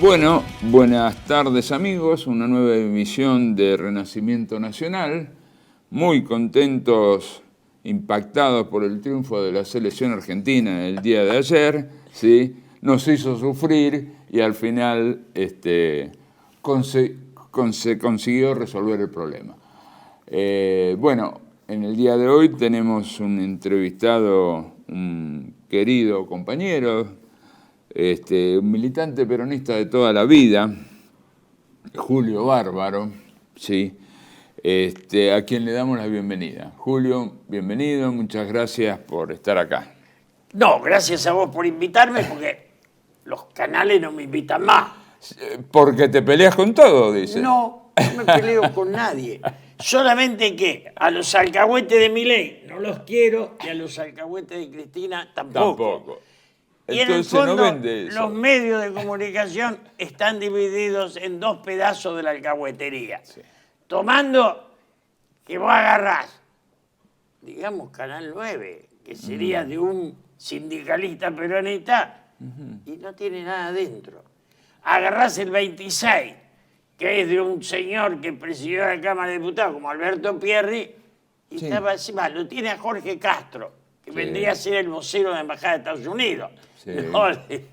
Bueno, buenas tardes amigos, una nueva emisión de Renacimiento Nacional. Muy contentos, impactados por el triunfo de la selección argentina el día de ayer, ¿sí? Nos hizo sufrir y al final se consiguió resolver el problema. Bueno, en el día de hoy tenemos un entrevistado, un querido compañero, un militante peronista de toda la vida, Julio Bárbaro, ¿sí? A quien le damos la bienvenida. Julio, bienvenido, muchas gracias por estar acá. No, gracias a vos por invitarme, porque los canales no me invitan más. Porque te peleas con todo, dice. No, no me peleo con nadie. Solamente que a los alcahuetes de Milei no los quiero y a los alcahuetes de Cristina tampoco. Y en el fondo, no vende eso. Los medios de comunicación están divididos en dos pedazos de la alcahuetería. Sí. Tomando que vos agarrás, digamos, Canal 9, que sería de un sindicalista peronista, y no tiene nada dentro. Agarrás el 26, que es de un señor que presidió la Cámara de Diputados, como Alberto Pierri, y sí, estaba encima, lo tiene a Jorge Castro, que vendría a ser el vocero de la Embajada de Estados Unidos. Sí. No,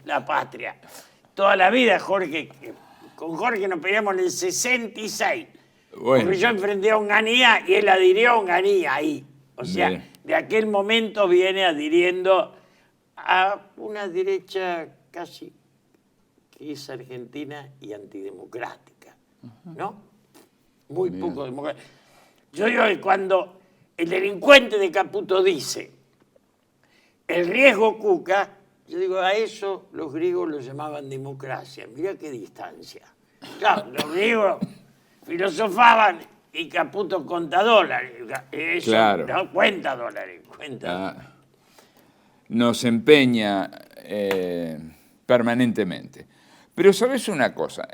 la patria. Toda la vida, Jorge, con Jorge nos peleamos en el 66. Bueno. Porque yo enfrenté a Onganía y él adhirió a Onganía ahí. O sea, bien, de aquel momento viene adhiriendo a una derecha casi que es argentina y antidemocrática, ¿no? Muy bien, poco democrática. Yo digo que cuando el delincuente de Caputo dice el riesgo Cuca, yo digo, a eso los griegos lo llamaban democracia. Mirá qué distancia. Claro, los griegos filosofaban y Caputo cuenta dólares. Eso, claro, no cuenta dólares, cuenta. Nos empeña permanentemente. Pero ¿sabes una cosa?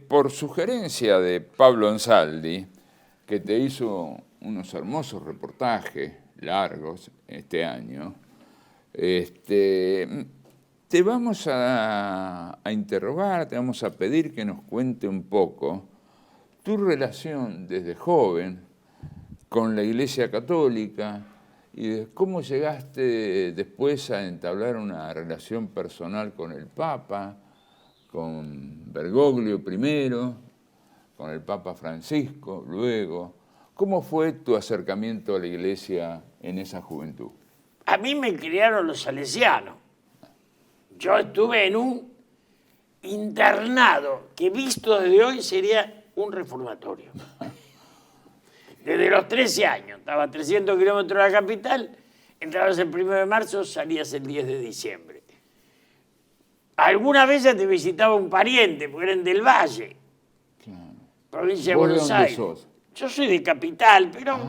Por sugerencia de Pablo Ansaldi, que te hizo unos hermosos reportajes largos este año, te vamos a interrogar, te vamos a pedir que nos cuente un poco tu relación desde joven con la Iglesia Católica y de cómo llegaste después a entablar una relación personal con el Papa, con Bergoglio primero, con el Papa Francisco luego. ¿Cómo fue tu acercamiento a la Iglesia en esa juventud? A mí me criaron los salesianos. Yo estuve en un internado que visto desde hoy sería un reformatorio. Desde los 13 años, estaba a 300 kilómetros de la capital, entrabas el 1 de marzo, salías el 10 de diciembre. Algunas veces te visitaba un pariente, porque eran del Valle, provincia de Buenos Aires. ¿Sos? Yo soy de capital, pero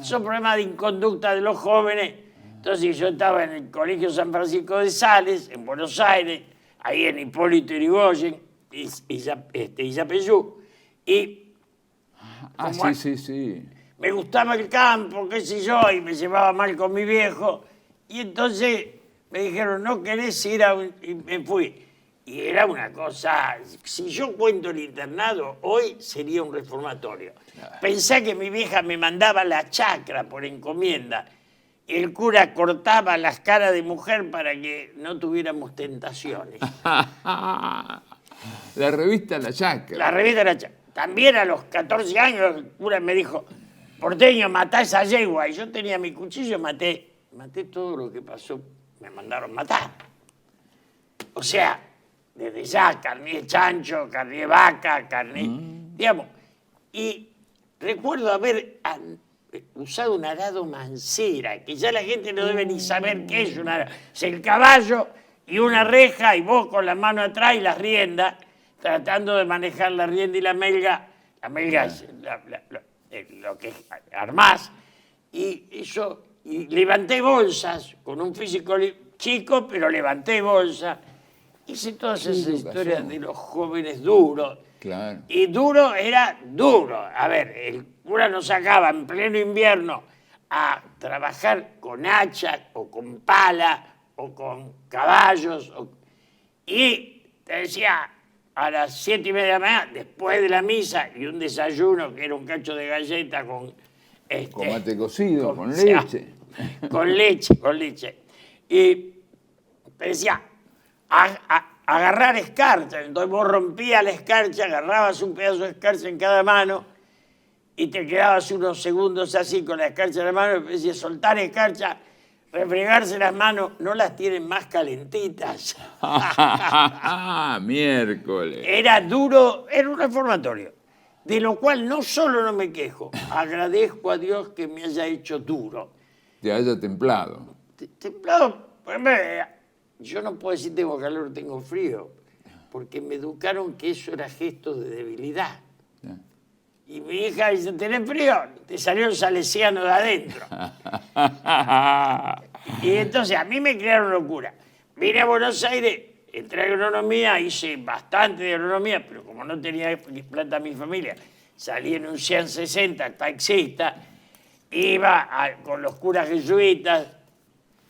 son problemas de inconducta de los jóvenes. Entonces yo estaba en el Colegio San Francisco de Sales, en Buenos Aires, ahí en Hipólito Yrigoyen y Yapeyú. Y sí. Me gustaba el campo, qué sé yo, y me llevaba mal con mi viejo. Y entonces me dijeron, ¿no querés ir a un...? Y me fui. Y era una cosa, si yo cuento el internado, hoy sería un reformatorio. Pensá que mi vieja me mandaba la chacra por encomienda. El cura cortaba las caras de mujer para que no tuviéramos tentaciones. La revista La Chacra. La revista La Chacra. También a los 14 años el cura me dijo, porteño, matá esa yegua. Y yo tenía mi cuchillo, maté todo lo que pasó. Me mandaron matar. O sea, desde ya, carné de chancho, carné de vaca, digamos. Y recuerdo haber usado un arado mancera, que ya la gente no debe ni saber qué es un arado. Es el caballo y una reja y vos con la mano atrás y las riendas, tratando de manejar la rienda y la melga. La melga es lo que armás. Y eso, y levanté bolsas con un físico chico, pero levanté bolsas. Hice todas esas historias de los jóvenes duros. Claro. Y duro era duro. A ver, el cura nos sacaba en pleno invierno a trabajar con hacha o con pala o con caballos. Y te decía, a las 7:30 de la mañana, después de la misa, y un desayuno que era un cacho de galleta con... Con mate cocido, con o sea, leche. Con leche. Y me decía, agarrar escarcha. Entonces vos rompías la escarcha, agarrabas un pedazo de escarcha en cada mano y te quedabas unos segundos así con la escarcha en la mano y decía, soltar escarcha, refregarse las manos, no las tienen más calentitas. Miércoles. Era duro, era un reformatorio, de lo cual no solo no me quejo, agradezco a Dios que me haya hecho duro. Te haya templado. Templado, yo no puedo decir tengo calor, tengo frío, porque me educaron que eso era gesto de debilidad. Ya. Y mi hija dice, ¿tenés frío? Te salió el salesiano de adentro. Y entonces a mí me crearon locura. Vine a Buenos Aires, entré a agronomía, hice bastante de agronomía, pero como no tenía plata mi familia, salí en un 160, taxista, iba con los curas jesuitas,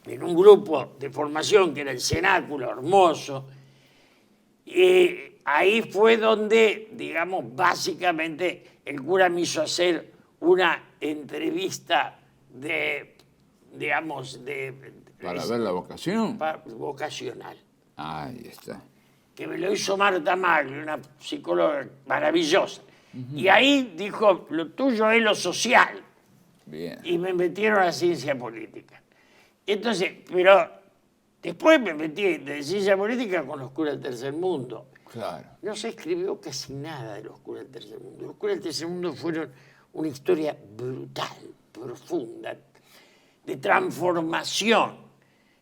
en un grupo de formación que era el Cenáculo, hermoso, y ahí fue donde, digamos, básicamente el cura me hizo hacer una entrevista Para ver la vocación. vocacional, Ahí está. que me lo hizo Marta Magli, una psicóloga maravillosa. Y ahí dijo, lo tuyo es lo social. Bien. Y me metieron a la ciencia política. Entonces, pero después me metí de ciencia política con los curas del tercer mundo. Claro. No se escribió casi nada de los curas del tercer mundo. Los curas del tercer mundo fueron una historia brutal, profunda, de transformación.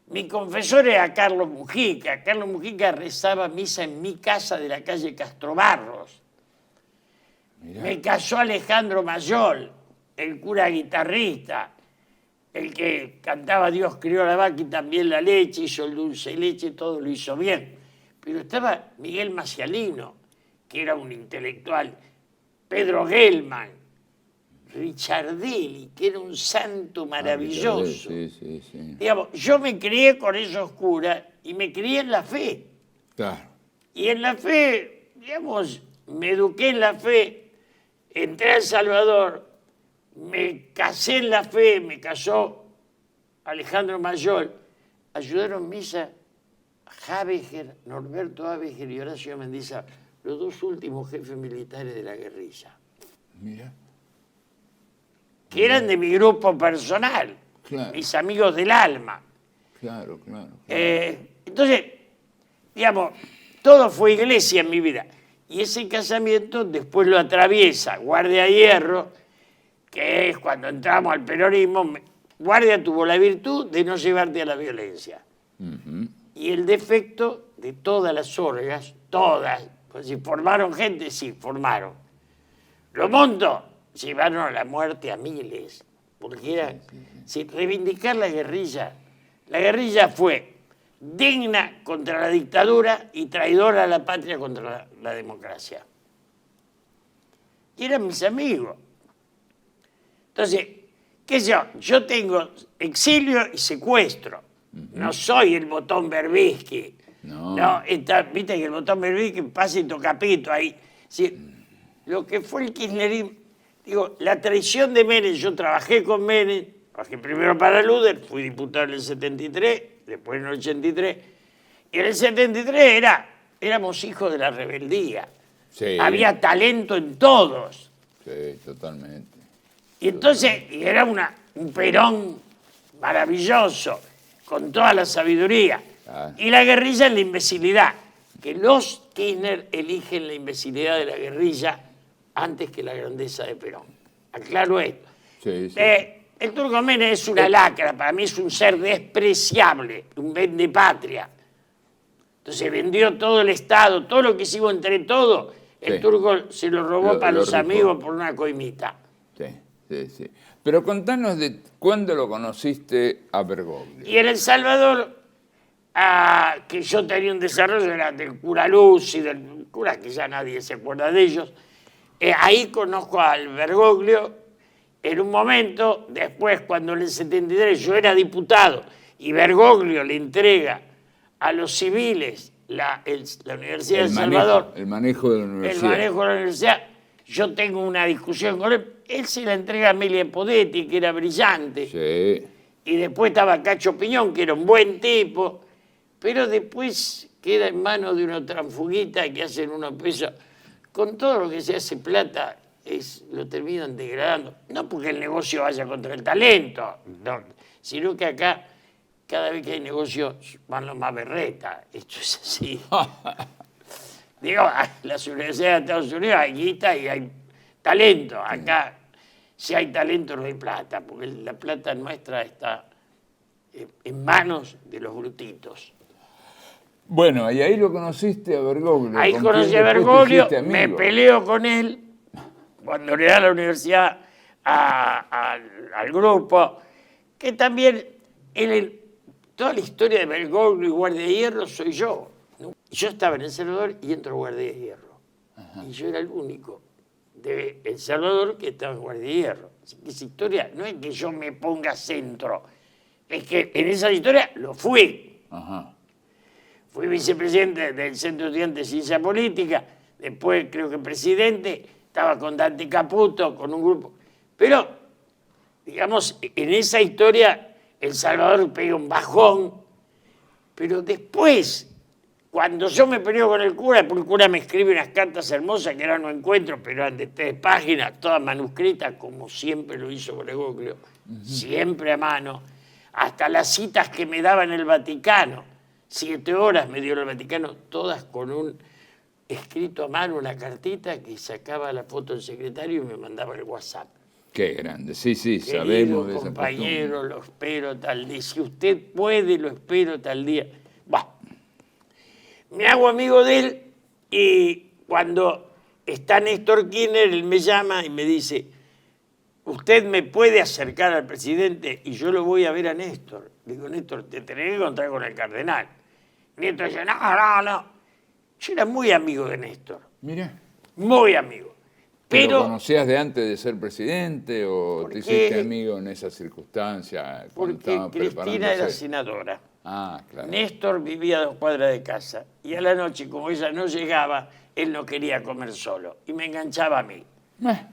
Mi confesor era Carlos Mujica. Carlos Mujica rezaba misa en mi casa de la calle Castrobarros. Mirá. Me casó Alejandro Mayol, el cura guitarrista, el que cantaba Dios crió la vaca y también la leche, hizo el dulce de leche, todo lo hizo bien. Pero estaba Miguel Macialino, que era un intelectual, Pedro Gelman, Richardelli, que era un santo maravilloso. Sí. Digamos, yo me crié con esos curas y me crié en la fe. Claro. Y en la fe, digamos, me eduqué en la fe, entré a El Salvador, me casé en la fe, me casó Alejandro Mayol, ayudaron misa Habeger, Norberto Habeger y Horacio Mendizábal, los dos últimos jefes militares de la guerrilla, Mira. que eran de mi grupo personal, Claro. mis amigos del alma. Claro. Entonces, digamos, todo fue iglesia en mi vida. Y ese casamiento después lo atraviesa Guardia Hierro, que es cuando entramos al peronismo. Guardia tuvo la virtud de no llevarte a la violencia. Y el defecto de todas las orgas, todas, pues si formaron gente, sí, formaron. Los montos llevaron a la muerte a miles, porque era reivindicar la guerrilla fue digna contra la dictadura y traidora a la patria contra la democracia. Y eran mis amigos. Entonces, qué sé yo tengo exilio y secuestro. No soy el botón Berbisky. No, viste que el botón Berbisky pasa y toca pito ahí. Sí, lo que fue el kirchnerismo, digo, la traición de Menem, yo trabajé con Menem, trabajé primero para Luder, fui diputado en el 73, después en el 83, y en el 73 éramos hijos de la rebeldía. Sí. Había talento en todos. Sí, totalmente. Y entonces era un Perón maravilloso, con toda la sabiduría. Ah. Y la guerrilla en la imbecilidad, que los Kirchner eligen la imbecilidad de la guerrilla antes que la grandeza de Perón. Aclaro esto. Sí. El Turco Menem es una lacra, para mí es un ser despreciable, un vendepatria. Entonces vendió todo el Estado, todo lo que hicimos entre todos, el Turco se lo robó para los amigos por una coimita. Sí. Pero contanos de cuándo lo conociste a Bergoglio. Y en El Salvador, que yo tenía un desarrollo, era del cura Luz y del cura que ya nadie se acuerda de ellos. Ahí conozco al Bergoglio. En un momento, después, cuando en el 73 yo era diputado y Bergoglio le entrega a los civiles la Universidad de El Salvador. El manejo de la universidad. El manejo de la universidad. Yo tengo una discusión con él. Él se la entrega a Amelia Podetti, que era brillante. Sí. Y después estaba Cacho Piñón, que era un buen tipo. Pero después queda en manos de una transfuguita que hacen unos pesos. Con todo lo que se hace plata, lo terminan degradando. No porque el negocio vaya contra el talento, no, sino que acá, cada vez que hay negocio, van los más berretas. Esto es así. Digo, las universidades de Estados Unidos hay guita y hay talento. Acá, si hay talento, no hay plata, porque la plata nuestra está en manos de los brutitos. Bueno, y ahí lo conociste a Bergoglio. Ahí conocí a Bergoglio, me peleo con él cuando le da la universidad al grupo, que también toda la historia de Bergoglio y Guardia de Hierro soy yo. ¿No? Yo estaba en El Salvador y entro a Guardia de Hierro. Ajá. Y yo era el único de El Salvador que estaba en Guardia de Hierro. Así que esa historia no es que yo me ponga centro, es que en esa historia lo fui. Ajá. Fui vicepresidente del Centro de Estudiantes de Ciencia Política, después creo que presidente, estaba con Dante Caputo, con un grupo. Pero, digamos, en esa historia El Salvador pega un bajón, pero después, cuando yo me peleo con el cura, porque el cura me escribe unas cartas hermosas que ahora no encuentro, pero eran de 3 páginas, todas manuscritas, como siempre lo hizo Bergoglio, siempre a mano, hasta las citas que me daba en el Vaticano. 7 horas me dio el Vaticano, todas con un escrito a mano, una cartita que sacaba la foto del secretario y me mandaba el WhatsApp. Qué grande, sí, Querido sabemos de esa compañero, lo espero tal día. Si usted puede, lo espero tal día. Bah. Me hago amigo de él y cuando está Néstor Kirchner, él me llama y me dice, usted me puede acercar al presidente y yo lo voy a ver a Néstor. Digo, Néstor, te tenés que encontrar con el cardenal. Néstor dice, no. Yo era muy amigo de Néstor. Mira. Muy amigo. ¿Pero lo conocías de antes de ser presidente o te hiciste amigo en esa circunstancia? Porque Cristina era senadora. Ah, claro. Néstor vivía a 2 cuadras de casa. Y a la noche, como ella no llegaba, él no quería comer solo. Y me enganchaba a mí.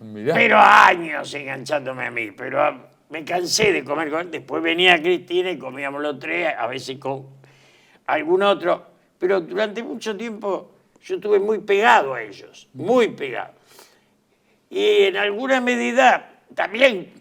Mirá. Pero años enganchándome a mí. Pero me cansé de comer con él. Después venía Cristina y comíamos los 3, a veces con algún otro, pero durante mucho tiempo yo estuve muy pegado a ellos, muy pegado. Y en alguna medida también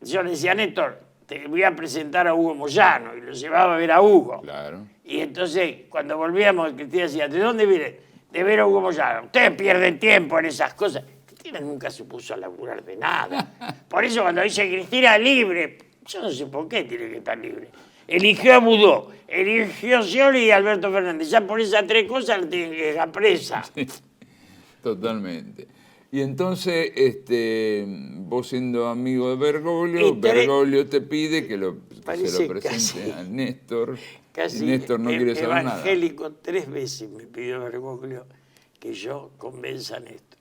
yo le decía a Néstor, te voy a presentar a Hugo Moyano, y lo llevaba a ver a Hugo. Claro. Y entonces cuando volvíamos, Cristina decía, ¿de dónde viene? De ver a Hugo Moyano. Ustedes pierden tiempo en esas cosas. Cristina nunca se puso a laburar de nada. Por eso cuando dice Cristina libre, yo no sé por qué tiene que estar libre. Eligió a Budó, eligió a Scioli y a Alberto Fernández. Ya por esas 3 cosas la tienen que dejar presa. Sí, totalmente. Y entonces, vos siendo amigo de Bergoglio, Bergoglio te pide que se lo presente a Néstor. Casi y Néstor no quiere saber nada. Evangélico 3 veces me pidió Bergoglio que yo convenza a Néstor.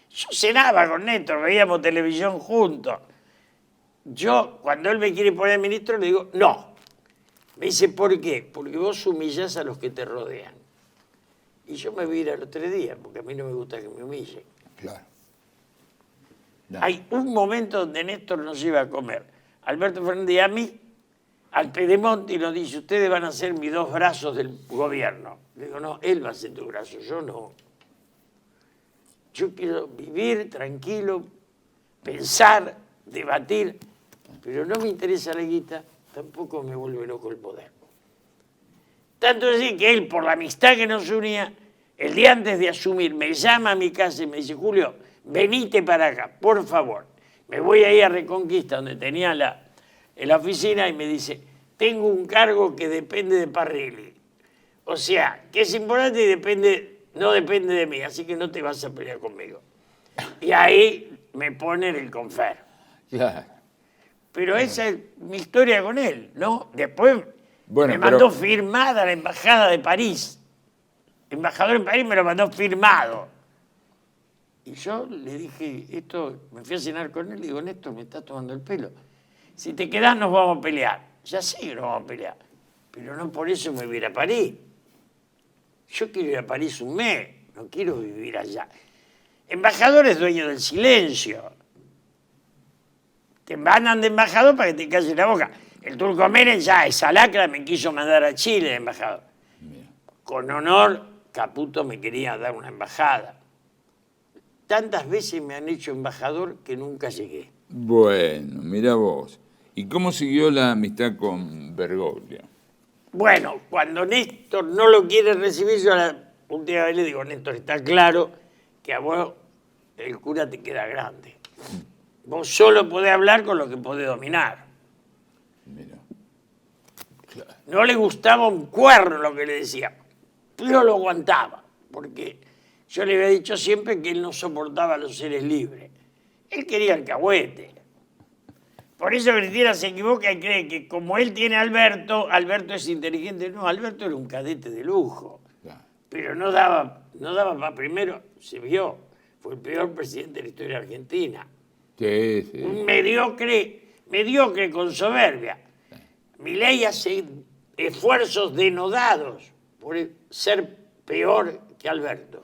Yo cenaba con Néstor, veíamos televisión juntos. Yo, cuando él me quiere poner ministro, le digo, no. Me dice, ¿por qué? Porque vos humillás a los que te rodean. Y yo me voy a ir al otro día, porque a mí no me gusta que me humillen. Claro. No. Hay un momento donde Néstor nos iba a comer. Alberto Fernández y a mí, al Pedemonte, y nos dice, ustedes van a ser mis 2 brazos del gobierno. Le digo, no, él va a ser tu brazo, yo no. Yo quiero vivir tranquilo, pensar, debatir, pero no me interesa la guita. Tampoco me vuelve loco el poder. Tanto así que él, por la amistad que nos unía, el día antes de asumir, me llama a mi casa y me dice, Julio, venite para acá, por favor. Me voy a ir a Reconquista, donde tenía la oficina, y me dice, tengo un cargo que depende de Parrilli. O sea, que es importante y no depende de mí, así que no te vas a pelear conmigo. Y ahí me pone en el confer. Claro. Pero esa es mi historia con él, ¿no? Después me mandó firmada la embajada de París. El embajador en París me lo mandó firmado. Y yo le dije, me fui a cenar con él y digo, Néstor, me está tomando el pelo. Si te quedás nos vamos a pelear. Ya sé que nos vamos a pelear, pero no por eso me voy a ir a París. Yo quiero ir a París un mes, no quiero vivir allá. Embajador es dueño del silencio. Te mandan de embajador para que te calles la boca. El Turco Menem ya, esa lacra, me quiso mandar a Chile de embajador. Con honor, Caputo me quería dar una embajada. Tantas veces me han hecho embajador que nunca llegué. Bueno, mira vos. ¿Y cómo siguió la amistad con Bergoglio? Bueno, cuando Néstor no lo quiere recibir, yo a la última vez le digo, Néstor, está claro que a vos el cura te queda grande. Vos solo podés hablar con lo que podés dominar. Mira. Claro. No le gustaba un cuerno lo que le decía, pero lo aguantaba, porque yo le había dicho siempre que él no soportaba a los seres libres. Él quería alcahuete. Por eso Cristina se equivoca y cree que como él tiene a Alberto, Alberto es inteligente. No, Alberto era un cadete de lujo, Claro. pero no daba para primero, se vio, fue el peor presidente de la historia argentina. Sí, sí. Un mediocre con soberbia. Milei hace esfuerzos denodados por ser peor que Alberto.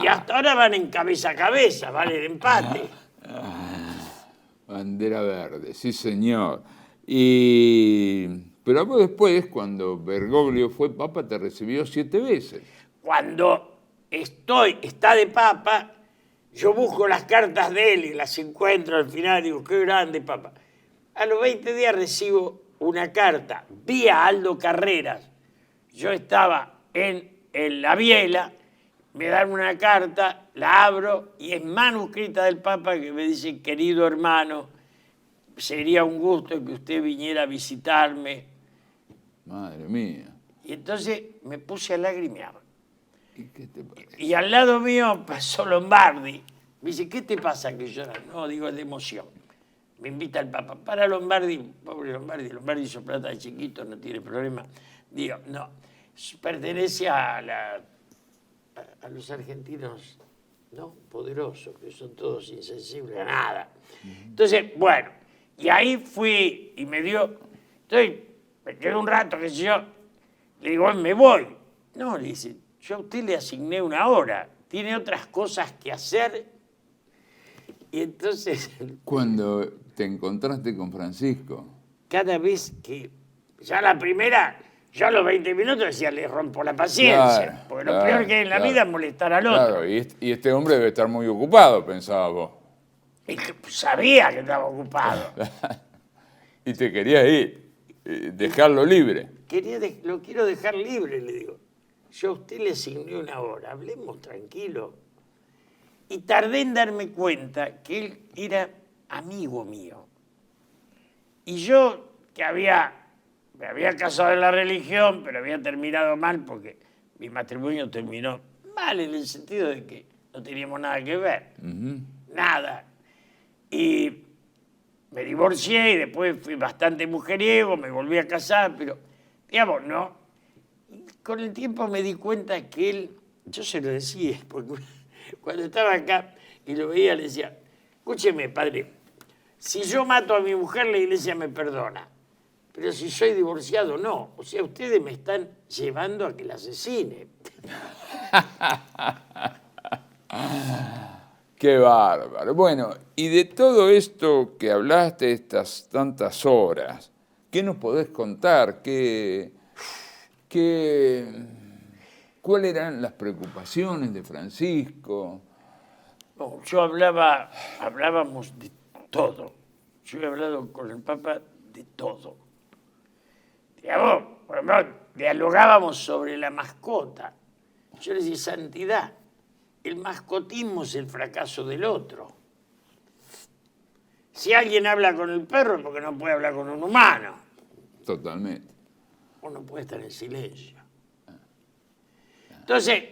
Y hasta ahora van en cabeza a cabeza, van en empate. Bandera verde, sí señor. Pero vos después, cuando Bergoglio fue papa, te recibió 7 veces. Cuando está de papa, yo busco las cartas de él y las encuentro al final, digo, qué grande papa. A los 20 días recibo una carta vía Aldo Carreras. Yo estaba en la Biela, me dan una carta, la abro y es manuscrita del Papa que me dice, querido hermano, sería un gusto que usted viniera a visitarme. Madre mía. Y entonces me puse a lagrimear. ¿Y qué te parece? Y al lado mío pasó Lombardi. Me dice, ¿qué te pasa que lloras? No, digo, es de emoción. Me invita el Papa. Para Lombardi, pobre Lombardi, Lombardi hizo plata de chiquito, no tiene problema. Digo, no, pertenece a los argentinos, ¿no? Poderosos, que son todos insensibles a nada. Entonces, bueno, y ahí fui y me quedé un rato, qué sé yo, le digo, me voy. No, le dice, yo a usted le asigné una hora, tiene otras cosas que hacer. Y entonces, Cuando te encontraste con Francisco. cada vez que, ya la primera, yo a los 20 minutos decía, le rompo la paciencia, Claro, porque lo claro, peor que hay en la claro. vida es molestar al otro. Claro, y este hombre debe estar muy ocupado, pensaba vos. Y que sabía que estaba ocupado. Y te quería ir, dejarlo libre. Lo quiero dejar libre, le digo. Yo a usted le asigné una hora, hablemos tranquilo. Y tardé en darme cuenta que él era amigo mío. Y yo, que me había casado en la religión, pero había terminado mal porque mi matrimonio terminó mal en el sentido de que no teníamos nada que ver. Nada. Y me divorcié y después fui bastante mujeriego, me volví a casar, pero, digamos, no. Y con el tiempo me di cuenta que él, yo se lo decía, porque cuando estaba acá y lo veía le decía, escúcheme, padre, si yo mato a mi mujer la iglesia me perdona, pero si soy divorciado no. O sea, ustedes me están llevando a que la asesine. Qué bárbaro. Bueno, y de todo esto que hablaste, estas tantas horas, ¿qué nos podés contar? ¿Cuáles eran las preocupaciones de Francisco? No, hablábamos de todo. Yo he hablado con el Papa de todo. Digamos, por ejemplo, dialogábamos sobre la mascota. Yo le decía, santidad, el mascotismo es el fracaso del otro. Si alguien habla con el perro, porque no puede hablar con un humano. Totalmente. Uno puede estar en silencio. Entonces,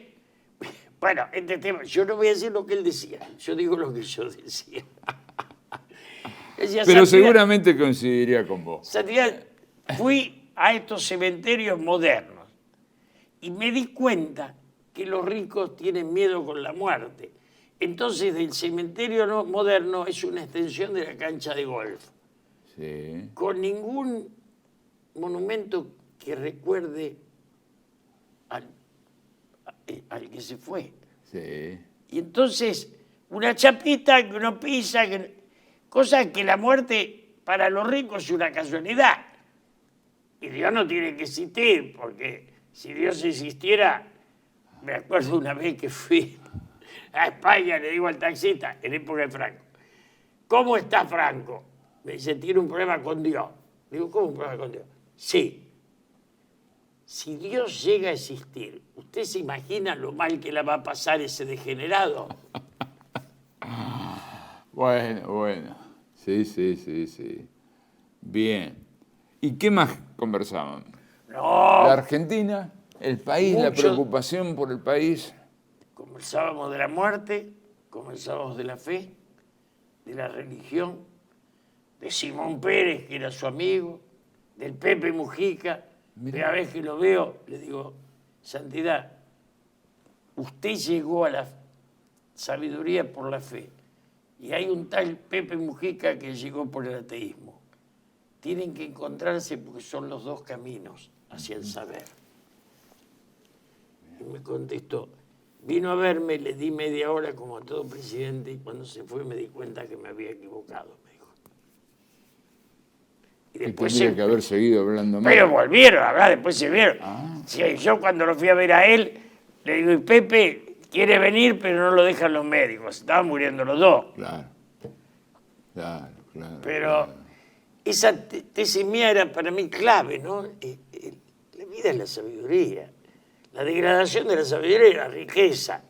bueno, este tema, yo no voy a decir lo que él decía, yo digo lo que yo decía. Decía, Pero Santidad, seguramente coincidiría con vos. Santidad, fui a estos cementerios modernos y me di cuenta que los ricos tienen miedo con la muerte. Entonces, el cementerio moderno es una extensión de la cancha de golf. Sí. Con ningún monumento que recuerde al que se fue. Sí. Y entonces, una chapita que uno pisa, cosa que la muerte para los ricos es una casualidad. Y Dios no tiene que existir, porque si Dios existiera, me acuerdo una vez que fui a España, le digo al taxista, en época de Franco, ¿cómo está Franco? Me dice, tiene un problema con Dios. Digo, ¿cómo un problema con Dios? Sí. Si Dios llega a existir, ¿usted se imagina lo mal que la va a pasar ese degenerado? Bueno. Sí. Bien. ¿Y qué más conversaban? No. La Argentina, el país, la preocupación por el país. Conversábamos de la muerte, conversábamos de la fe, de la religión, de Simón Pérez, que era su amigo, del Pepe Mujica. Cada vez que lo veo, le digo, Santidad, usted llegó a la sabiduría por la fe. Y hay un tal Pepe Mujica que llegó por el ateísmo. Tienen que encontrarse porque son los dos caminos hacia el saber. Y me contestó, vino a verme, le di media hora como a todo presidente y cuando se fue me di cuenta que me había equivocado, me dijo. Y después tendría que haber seguido hablando más. Pero volvieron a hablar, después se vieron. Sí, yo cuando lo fui a ver a él, le digo, y Pepe quiere venir, pero no lo dejan los médicos. Estaban muriendo los dos. Claro. Pero esa tesis mía era para mí clave, ¿no? La vida es la sabiduría. La degradación de la sabiduría es la riqueza.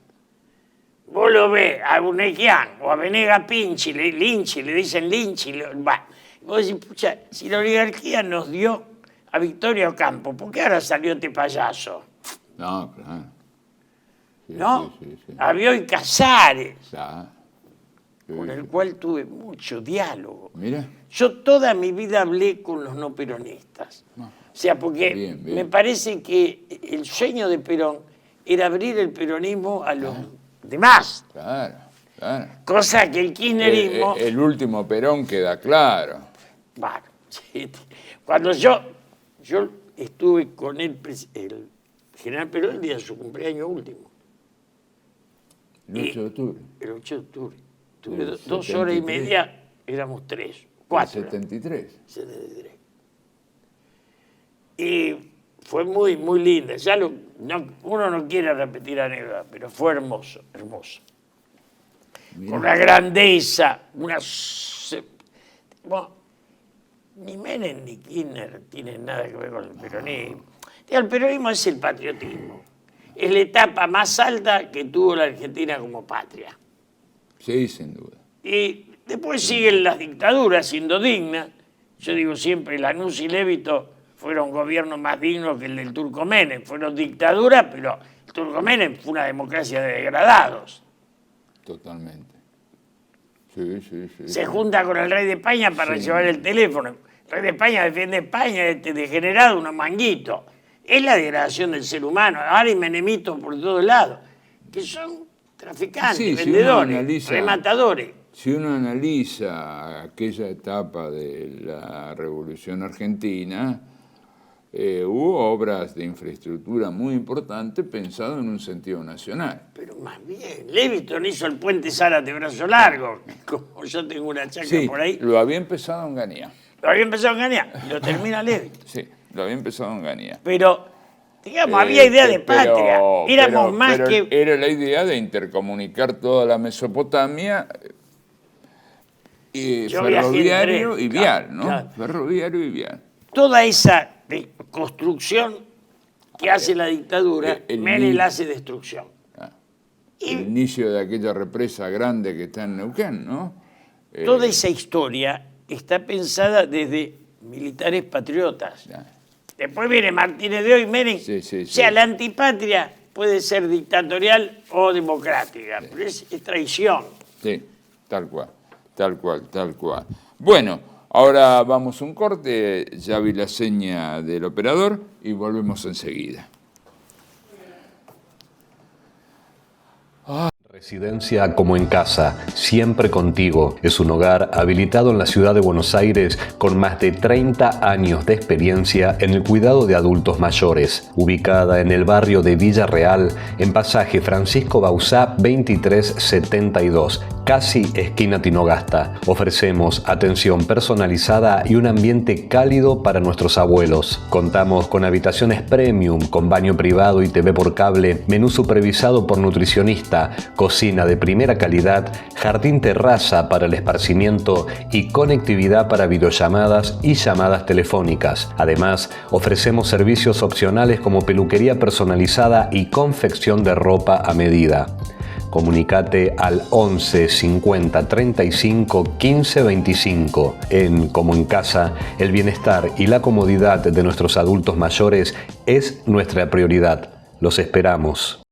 Vos lo ves a Unequian o a Venega Pinchi, Linchi, le dicen Linchi, vos decís, pucha, si la oligarquía nos dio a Victoria Ocampo, ¿por qué ahora salió este payaso? No, claro. Sí, ¿No? Sí. A Bioy Casares, Claro. con el cual tuve mucho diálogo. Mira. Yo toda mi vida hablé con los no peronistas. O sea, porque Bien. me parece que el sueño de Perón era abrir el peronismo a los demás. Claro. Cosa que el kirchnerismo... El último Perón queda claro. Bueno, cuando yo estuve con el general Perón el día de su cumpleaños último. El 8 de octubre. El 8 de octubre. Tuve 2 horas y media, éramos 3, 4. 73. 73. Y fue muy, muy linda. Ya uno no quiere repetir anécdota, pero fue hermoso. Mira. Con una grandeza, bueno, ni Menem ni Kirchner tienen nada que ver con el peronismo. El peronismo es el patriotismo. Es la etapa más alta que tuvo la Argentina como patria. Sí, sin duda. Y después siguen las dictaduras siendo dignas. Yo digo siempre, Lanús y Lévito fueron gobiernos más dignos que el del Turco Menem. Fueron dictaduras, pero el Turco Menem fue una democracia de degradados. Totalmente. Sí. Se junta con el rey de España para llevar el teléfono. El rey de España defiende a España, este degenerado, unos manguitos. Es la degradación del ser humano. Ahora hay menemitos por todos lados, que son traficantes, vendedores, rematadores. Si uno analiza aquella etapa de la Revolución Argentina, hubo obras de infraestructura muy importantes pensadas en un sentido nacional. Pero más bien, Lévito hizo el puente Zárate Brazo Largo, como yo tengo una chacra por ahí. Lo había empezado en Ganía. Y lo termina Lévito. Sí, lo había empezado en Ganía. Pero, digamos, había idea de patria. Éramos más que... Era la idea de intercomunicar toda la Mesopotamia, ferroviario y vial, ¿no? Claro. Ferroviario y vial. Toda esa construcción que hace la dictadura, Menem hace destrucción. El inicio de aquella represa grande que está en Neuquén, ¿no? Toda esa historia está pensada desde militares patriotas. Después viene Martínez de Oy, Menem. O sea, la antipatria puede ser dictatorial o democrática, pero es traición. Sí, tal cual. Bueno, ahora vamos a un corte, ya vi la seña del operador y volvemos enseguida. Residencia como en casa, siempre contigo. Es un hogar habilitado en la ciudad de Buenos Aires con más de 30 años de experiencia en el cuidado de adultos mayores. Ubicada en el barrio de Villa Real, en pasaje Francisco Bauzá 2372, casi esquina Tinogasta. Ofrecemos atención personalizada y un ambiente cálido para nuestros abuelos. Contamos con habitaciones premium, con baño privado y TV por cable, menú supervisado por nutricionista, cocina de primera calidad, jardín terraza para el esparcimiento y conectividad para videollamadas y llamadas telefónicas. Además, ofrecemos servicios opcionales como peluquería personalizada y confección de ropa a medida. Comunicate al 11 50 35 15 25. En Como en Casa, el bienestar y la comodidad de nuestros adultos mayores es nuestra prioridad. Los esperamos.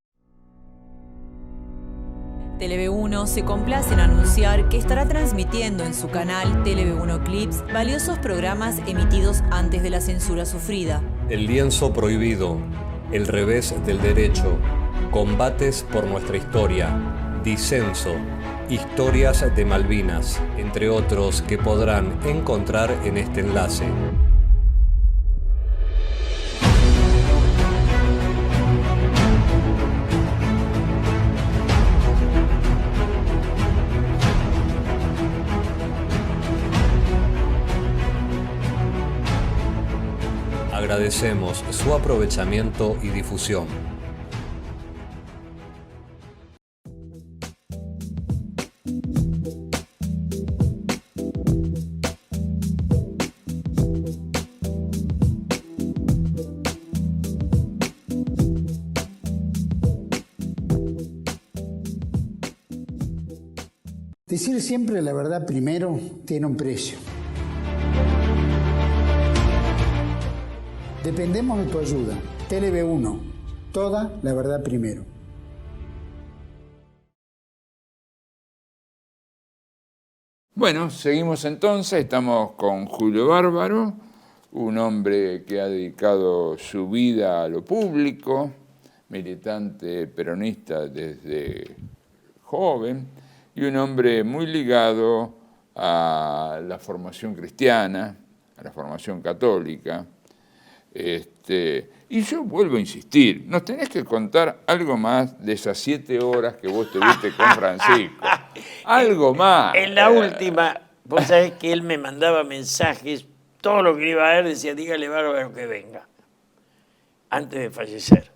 TLV1 se complace en anunciar que estará transmitiendo en su canal TLV1 Clips valiosos programas emitidos antes de la censura sufrida. El lienzo prohibido, el revés del derecho, combates por nuestra historia, disenso, historias de Malvinas, entre otros que podrán encontrar en este enlace. Agradecemos su aprovechamiento y difusión. Decir siempre la verdad primero tiene un precio. Dependemos de tu ayuda. TLV1, toda la verdad primero. Bueno, seguimos entonces, estamos con Julio Bárbaro, un hombre que ha dedicado su vida a lo público, militante peronista desde joven, y un hombre muy ligado a la formación cristiana, a la formación católica. Y yo vuelvo a insistir, nos tenés que contar algo más de esas 7 horas que vos tuviste con Francisco. Algo más. En la última, vos sabés que él me mandaba mensajes, todo lo que iba a ver decía, dígale Bárbaro que venga, antes de fallecer.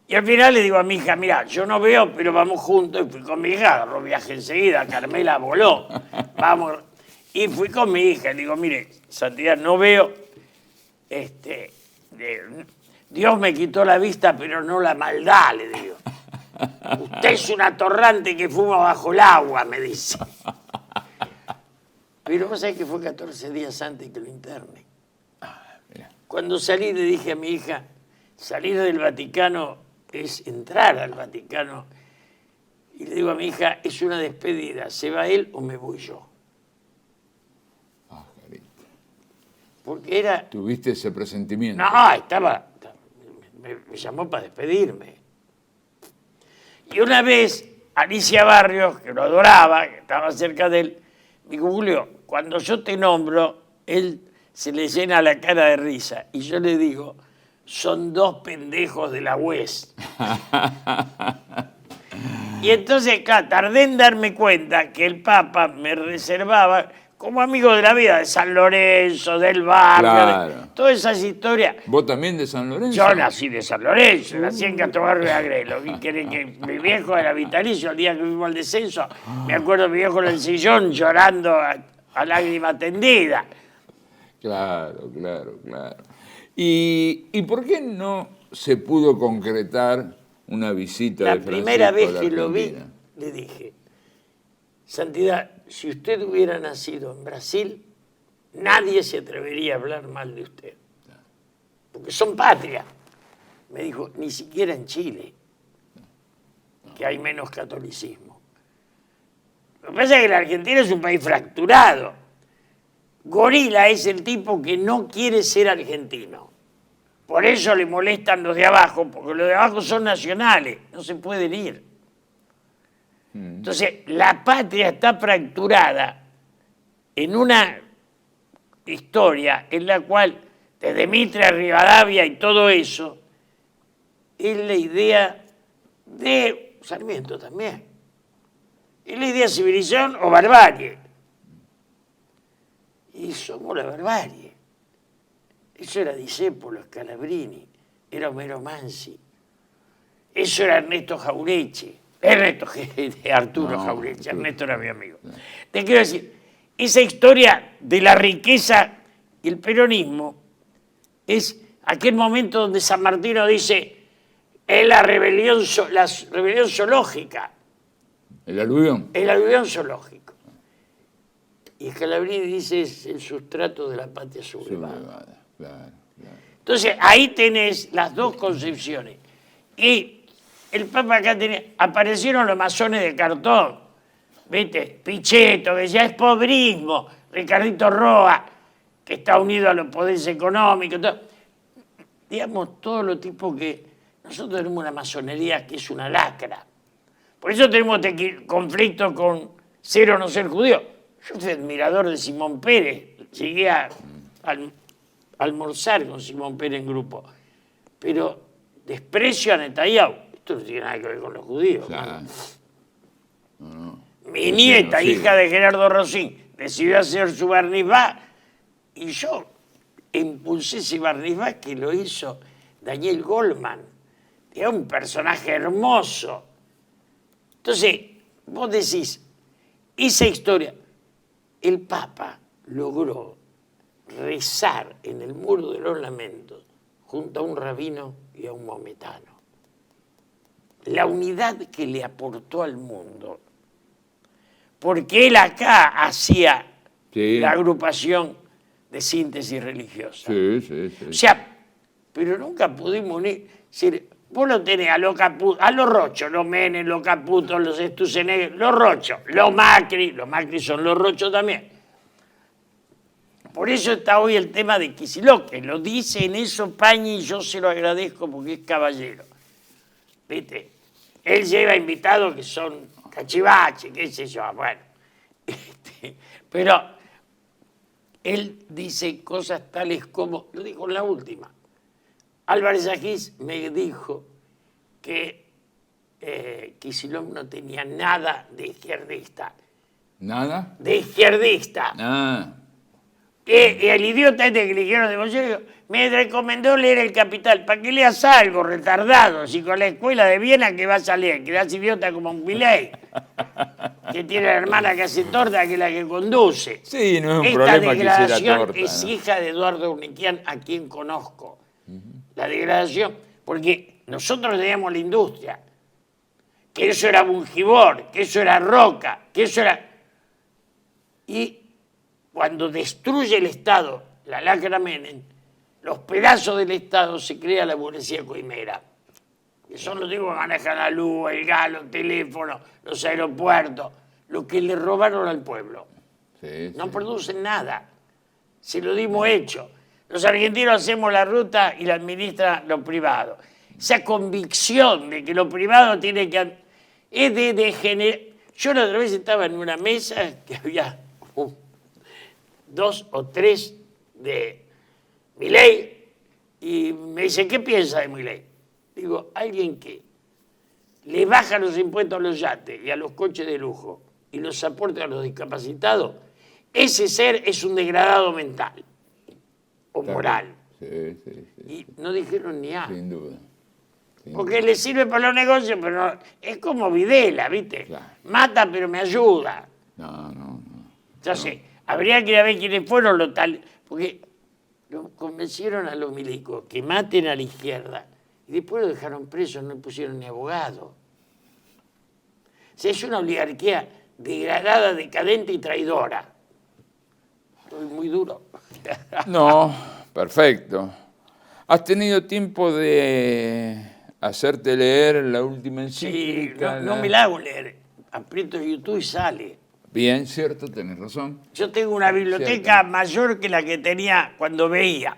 Y al final le digo a mi hija, mira, yo no veo, pero vamos juntos. Y fui con mi hija, agarró viaje enseguida, Carmela voló, vamos. Y fui con mi hija, le digo, mire, Santidad, no veo, Dios me quitó la vista, pero no la maldad, le digo. Usted es un atorrante que fuma bajo el agua, me dice. Pero vos sabés que fue 14 días antes que lo interne. Cuando salí le dije a mi hija, salir del Vaticano es entrar al Vaticano. Y le digo a mi hija, es una despedida, ¿se va él o me voy yo? Porque era... ¿Tuviste ese presentimiento? No, me llamó para despedirme. Y una vez, Alicia Barrios, que lo adoraba, que estaba cerca de él, me dijo, Julio, cuando yo te nombro, él se le llena la cara de risa. Y yo le digo, son 2 pendejos de la UES. Y entonces, claro, tardé en darme cuenta que el Papa me reservaba... como amigo de la vida, de San Lorenzo, del barrio, claro, todas esas historias. ¿Vos también de San Lorenzo? Yo nací de San Lorenzo, nací en Castrobarrio de Agrelo. Y que mi viejo era vitalicio, el día que fuimos al descenso, me acuerdo mi viejo en el sillón llorando a lágrima tendida. Claro. ¿Y por qué no se pudo concretar una visita de Francisco? La primera vez que lo vi, le dije, Santidad, si usted hubiera nacido en Brasil, nadie se atrevería a hablar mal de usted. Porque son patria. Me dijo, ni siquiera en Chile, que hay menos catolicismo. Lo que pasa es que la Argentina es un país fracturado. Gorila es el tipo que no quiere ser argentino. Por eso le molestan los de abajo, porque los de abajo son nacionales, no se pueden ir. Entonces, la patria está fracturada en una historia en la cual, desde Mitre, Rivadavia y todo eso, es la idea de Sarmiento también. Es la idea de civilización o barbarie. Y somos la barbarie. Eso era Discépolo, Scalabrini, era Homero Mansi. Eso era Ernesto Jauretche. Arturo Jauretche, Ernesto era mi amigo. Te quiero decir, esa historia de la riqueza y el peronismo es aquel momento donde San Martino dice, es la rebelión zoológica. El aluvión. El aluvión zoológico. Y Scalabrini dice, es el sustrato de la patria sublevada. Claro. Entonces, ahí tenés las dos concepciones. Y el Papa acá tenía, aparecieron los masones de cartón, ¿viste? Pichetto, que ya es pobrismo, Ricardito Roa, que está unido a los poderes económicos, todo. Digamos, todos los tipos que... Nosotros tenemos una masonería que es una lacra. Por eso tenemos conflicto con ser o no ser judío. Yo fui admirador de Simón Pérez, llegué a almorzar con Simón Pérez en grupo, pero desprecio a Netanyahu. Esto no tiene nada que ver con los judíos. Claro. No. Mi nieta, Sí. hija de Gerardo Rosín, decidió hacer su bar mitzvah y yo impulsé ese bar mitzvah que lo hizo Daniel Goldman. Era un personaje hermoso. Entonces, vos decís, esa historia, el Papa logró rezar en el Muro de los Lamentos junto a un rabino y a un maometano. La unidad que le aportó al mundo. Porque él acá hacía la agrupación de síntesis religiosa. Sí. O sea, pero nunca pudimos unir. Vos lo tenés a los Rochos, los Menem, los Caputos, los Stusenegger, los Rochos, los Macri son los Rochos también. Por eso está hoy el tema de Kicillof, que lo dice en eso Pañi y yo se lo agradezco porque es caballero. ¿Viste? Él lleva invitados que son cachivaches, qué sé yo, bueno. Pero él dice cosas tales como, lo dijo en la última, Álvarez Agis me dijo que Kicillof no tenía nada de izquierdista. ¿Nada? De izquierdista. El idiota este que le dijeron de Bolsonaro me recomendó leer El Capital. ¿Para que leas algo, retardado? Si con la escuela de Viena que vas a leer, quedás idiota como un Milei, que tiene la hermana que hace torta, que es la que conduce. Sí, no es un Esta problema que hiciera degradación torta. es hija de Eduardo Urniquian, a quien conozco. La degradación, porque nosotros teníamos la industria, que eso era Bungibor, que eso era Roca, que eso era... Y cuando destruye el Estado, la lacra Menem, los pedazos del Estado se crea la burguesía coimera, que son los tipos que manejan la luz, el gas, los teléfonos, los aeropuertos, lo que le robaron al pueblo. No producen nada, se lo dimos hecho. Los argentinos hacemos la ruta y la administra lo privado. Esa convicción de que lo privado tiene que... es de degenerar. Yo la otra vez estaba en una mesa que había 2 o 3 de Milei y me dice, ¿qué piensa de Milei? Digo, alguien que le baja los impuestos a los yates y a los coches de lujo y los aporta a los discapacitados, ese ser es un degradado mental o moral. Y no dijeron ni A. Sin duda. Porque le sirve para los negocios, pero no, es como Videla, ¿viste? Claro. Mata, pero me ayuda. No. Entonces, habría que ver quiénes fueron los tal, porque lo convencieron a los milicos que maten a la izquierda y después lo dejaron preso, no le pusieron ni abogado. O sea, es una oligarquía degradada, decadente y traidora. Estoy muy duro. No, perfecto. ¿Has tenido tiempo de hacerte leer la última encíclica? Sí, no me la hago leer. Aprieto YouTube y sale. Bien, cierto, tenés razón. Yo tengo una biblioteca mayor que la que tenía cuando veía.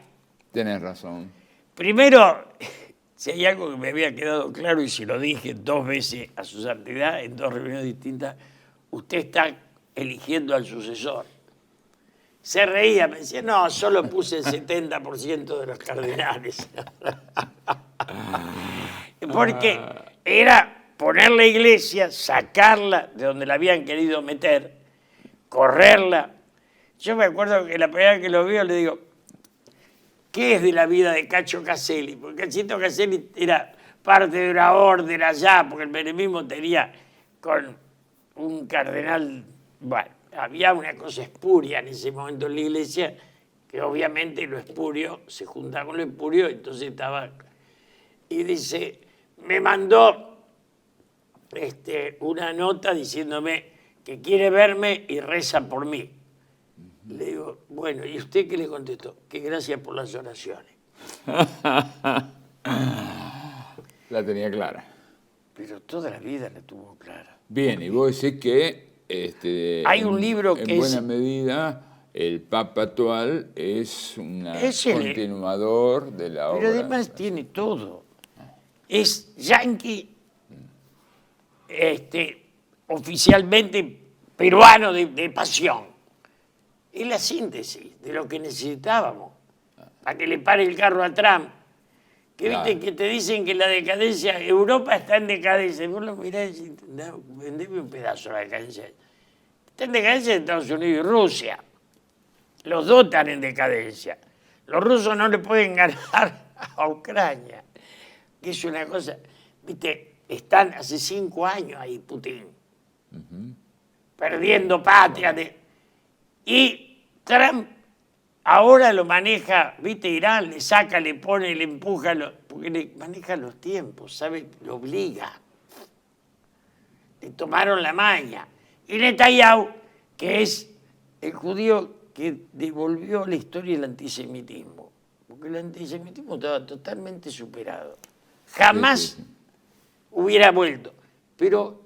Tenés razón. Primero, Si hay algo que me había quedado claro, y se lo dije 2 veces a su santidad en 2 reuniones distintas, usted está eligiendo al sucesor. Se reía, me decía, no, solo puse el 70% de los cardenales. Porque era poner la iglesia, sacarla de donde la habían querido meter, correrla. Yo me acuerdo que la primera vez que lo veo le digo, ¿qué es de la vida de Cacho Caselli? Porque Cachito Caselli era parte de una orden allá, porque el menemismo tenía con un cardenal, bueno, había una cosa espuria en ese momento en la iglesia, que obviamente lo espurio se juntaba con lo espurio, entonces estaba... Y dice, me mandó una nota diciéndome que quiere verme y reza por mí. Le digo, bueno, ¿y usted qué le contestó? Que gracias por las oraciones. La tenía clara. Pero toda la vida la tuvo clara. Bien, y vos decís que hay un libro que en buena medida el Papa actual es un continuador de la obra. Pero además tiene todo. Es yanqui, oficialmente peruano de pasión. Es la síntesis de lo que necesitábamos para que le pare el carro a Trump. Que Claro. viste que te dicen que la decadencia, Europa está en decadencia. Vos lo mirás y decís, no, vendeme un pedazo de la decadencia. Está en decadencia Estados Unidos y Rusia. Los dos están en decadencia. Los rusos no le pueden ganar a Ucrania. Que es una cosa, viste, están hace 5 años ahí Putin. Perdiendo patria. Y Trump ahora lo maneja, viste, Irán, le saca, le pone, le empuja, porque le maneja los tiempos, ¿sabe? Lo obliga. Le tomaron la maña. Y Netanyahu, que es el judío que devolvió la historia del antisemitismo, porque el antisemitismo estaba totalmente superado. Jamás hubiera vuelto. Pero,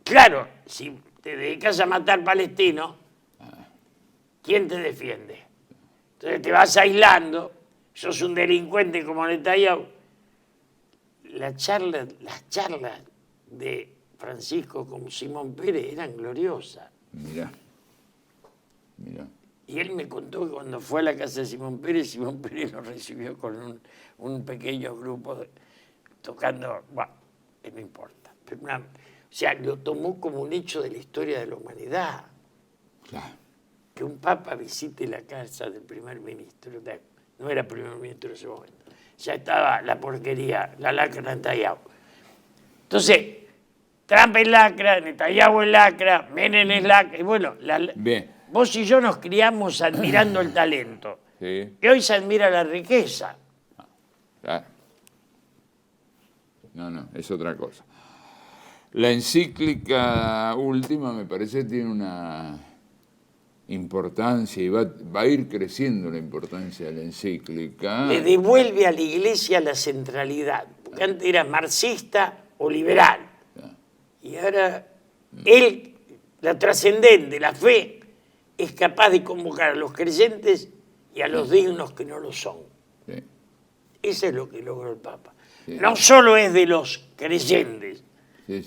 claro, si te dedicas a matar palestinos, ¿quién te defiende? Entonces te vas aislando, sos un delincuente como Netanyahu. Las charlas de Francisco con Simón Pérez eran gloriosas. Mirá. Y él me contó que cuando fue a la casa de Simón Pérez lo recibió con un pequeño grupo tocando, bueno, no importa. Pero o sea, lo tomó como un hecho de la historia de la humanidad. Claro. Que un papa visite la casa del primer ministro, no era primer ministro en ese momento, ya estaba la porquería, la lacra Netanyahu. Entonces, Trump es lacra, Netanyahu es lacra, Menem es lacra, y bueno, Bien. vos y yo nos criamos admirando el talento, Sí. y hoy se admira la riqueza. Claro. No, es otra cosa. La encíclica última me parece que tiene una importancia y va a ir creciendo la importancia de la encíclica. Le devuelve a la iglesia la centralidad, porque antes era marxista o liberal, y ahora él, la trascendente, la fe, es capaz de convocar a los creyentes y a los dignos que no lo son. Sí. Eso es lo que logró el Papa. Sí. No solo es de los creyentes, Sí.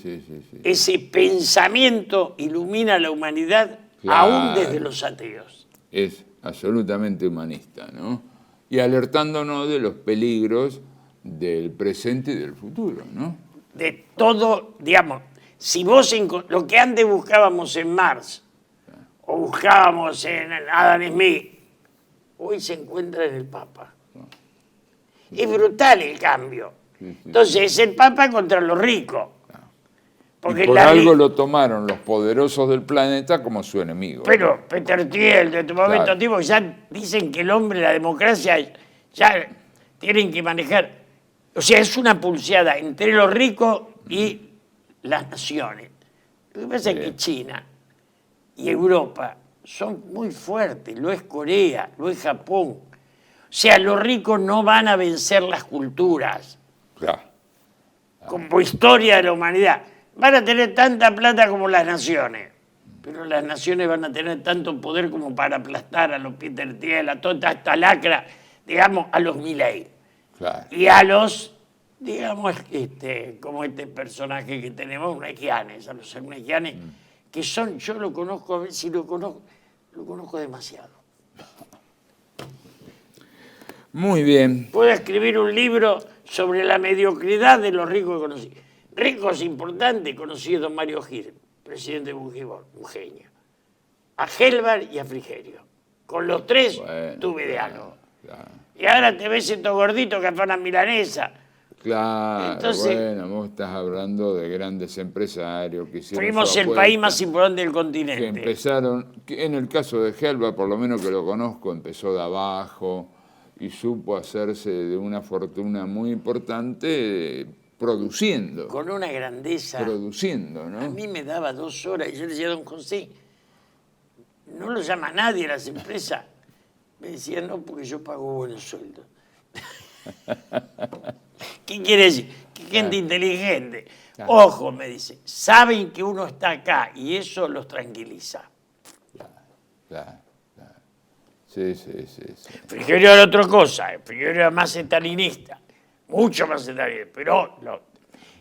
ese pensamiento ilumina a la humanidad aún desde los ateos. Es absolutamente humanista, ¿no? Y alertándonos de los peligros del presente y del futuro, ¿no? De todo, digamos, si vos lo que antes buscábamos en Marx o buscábamos en Adam Smith, hoy se encuentra en el Papa. Es brutal el cambio. Entonces es el Papa contra los ricos. Porque y por algo lo tomaron los poderosos del planeta como su enemigo. Pero Peter Thiel, de tu momento, Claro. tipo, ya dicen que el hombre, la democracia, ya tienen que manejar. O sea, es una pulseada entre los ricos y las naciones. Lo que pasa es que China y Europa son muy fuertes, lo es Corea, lo es Japón. O sea, los ricos no van a vencer las culturas Claro. como historia de la humanidad. Van a tener tanta plata como las naciones, pero las naciones van a tener tanto poder como para aplastar a los Peter Thiel, a toda esta lacra, digamos, a los Milei. Claro. Y a los digamos, como este personaje que tenemos, Unaiquianes, a los Unaiquianes, que son, yo lo conozco, a ver si lo conozco demasiado. Muy bien. Puedo escribir un libro sobre la mediocridad de los ricos conocidos. Ricos importantes, conocido don Mario Gil, presidente de Bujibor, un genio. A Gelbar y a Frigerio. Con los tres tuve diálogo. Claro. Y ahora te ves estos gorditos que afanan milanesa. Claro, Entonces, bueno, vos estás hablando de grandes empresarios que hicieron fuimos su el apuesta, país más importante del que continente. empezaron, que en el caso de Gelbar, por lo menos que lo conozco, empezó de abajo y supo hacerse de una fortuna muy importante produciendo. Con una grandeza. Produciendo, ¿no? A mí me daba 2 horas y yo le decía a don José, no lo llama nadie a las empresas. Me decía, no, porque yo pago buenos sueldos. ¿Qué quiere decir? Que gente inteligente. Claro. Ojo, me dice, saben que uno está acá y eso los tranquiliza. Claro. Sí. Frigerio era otra cosa, Frigerio era más estalinista, mucho más estalinista, pero no.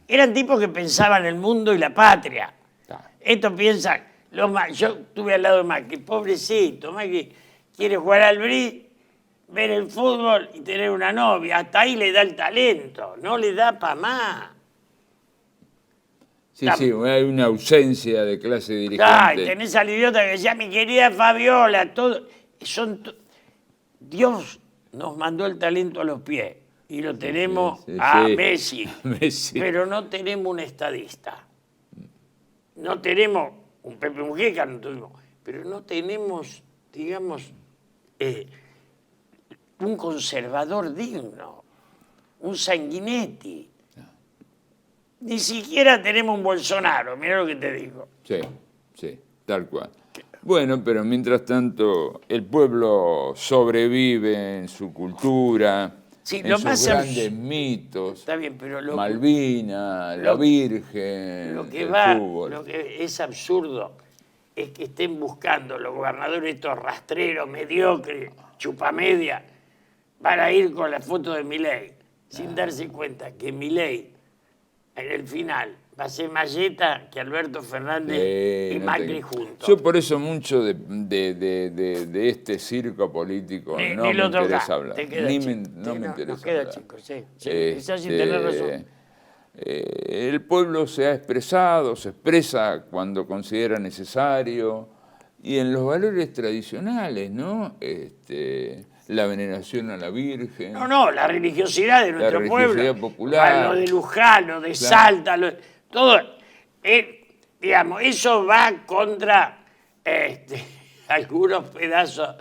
Eran tipos que pensaban el mundo y la patria. Claro. Estos piensan, yo estuve al lado de Macri, pobrecito, Macri quiere jugar al bridge, ver el fútbol y tener una novia, hasta ahí le da el talento, no le da para más. Sí, hay una ausencia de clase dirigente. Ay, tenés al idiota que decía, mi querida Fabiola, todo. Dios nos mandó el talento a los pies y lo tenemos a Messi, pero no tenemos un estadista. No tenemos un Pepe Mujica, no tuvimos, pero no tenemos, digamos, un conservador digno, un Sanguinetti. Ni siquiera tenemos un Bolsonaro, mira lo que te digo. Sí, tal cual. Bueno, pero mientras tanto el pueblo sobrevive en su cultura, en sus grandes mitos. Está bien, pero Malvinas, la Virgen, el fútbol. Lo que es absurdo es que estén buscando los gobernadores estos rastreros, mediocres, chupamedia, van a ir con la foto de Milei, sin darse cuenta que Milei, en el final, va a ser más yeta que Alberto Fernández y Macri juntos. Yo por eso mucho de este circo político no me interesa hablar. No me interesa hablar. Chico, sí. Quizás sin tener razón. El pueblo se ha expresado, se expresa cuando considera necesario, y en los valores tradicionales, ¿no? La veneración a la Virgen. No, la religiosidad de nuestro pueblo. La religiosidad popular. Lo de Luján, lo de Salta, todo. Digamos, eso va contra algunos pedazos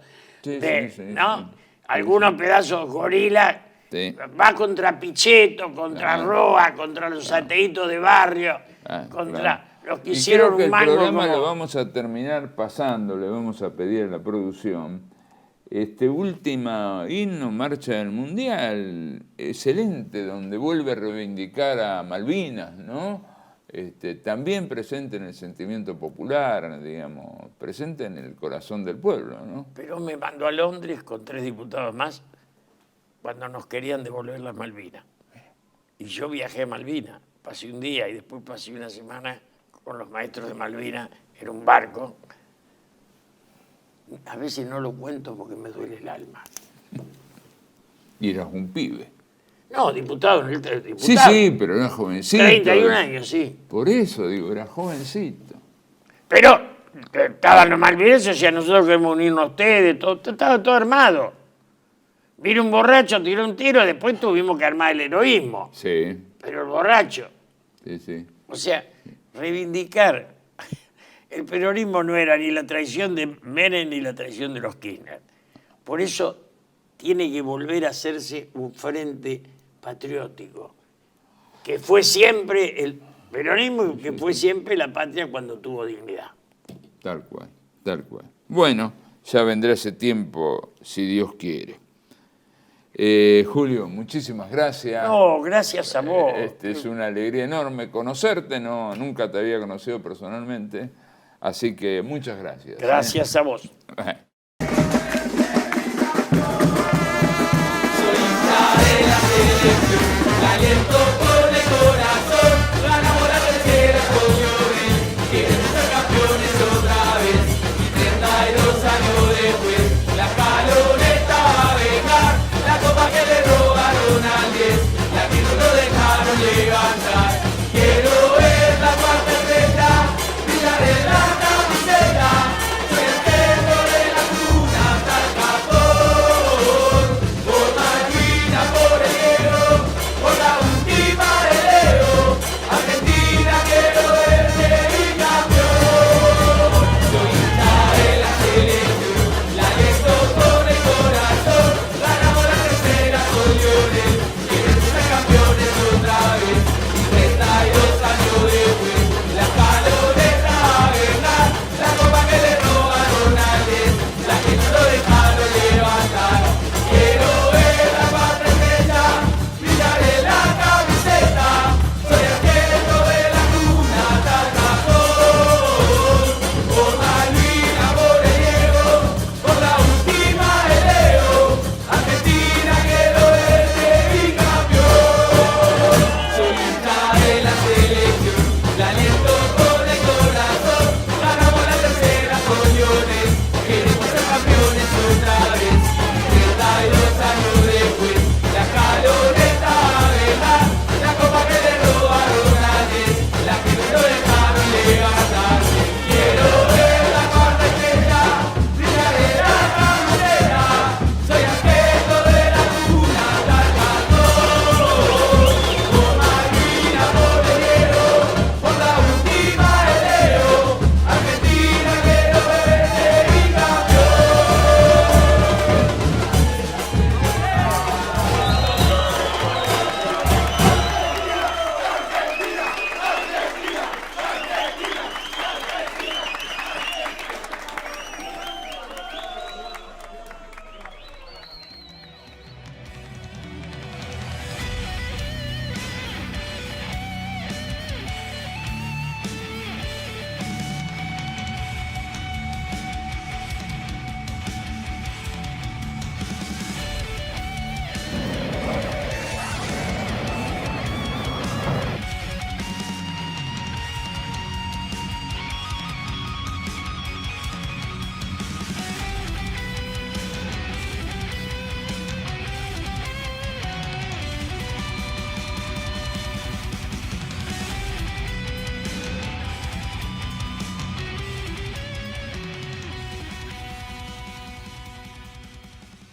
¿no? Algunos pedazos gorila. Sí. Va contra Pichetto, contra Roa, contra los ateitos de barrio, contra los que hicieron creo que un mango. El programa lo vamos a terminar pasando, le vamos a pedir a la producción. Última himno, Marcha del Mundial, excelente, donde vuelve a reivindicar a Malvinas, ¿no? También presente en el sentimiento popular, digamos, presente en el corazón del pueblo, ¿no? Pero me mandó a Londres con 3 diputados más cuando nos querían devolver las Malvinas. Y yo viajé a Malvinas, pasé un día y después pasé una semana con los maestros de Malvinas en un barco. A veces no lo cuento porque me duele el alma. Y eras un pibe. No, diputado. Sí, pero era jovencito. 31 años, sí. Por eso, digo, era jovencito. Pero estaban los malvineses y a nosotros queremos unirnos a ustedes, estaba todo armado. Vino un borracho, tiró un tiro, después tuvimos que armar el heroísmo. Sí. Pero el borracho. Sí. O sea, reivindicar. El peronismo no era ni la traición de Menem ni la traición de los Kirchner. Por eso tiene que volver a hacerse un frente patriótico, que fue siempre el peronismo y que fue siempre la patria cuando tuvo dignidad. Tal cual. Bueno, ya vendrá ese tiempo, si Dios quiere. Julio, muchísimas gracias. No, gracias a vos. Es una alegría enorme conocerte, nunca te había conocido personalmente, así que muchas gracias. Gracias a vos.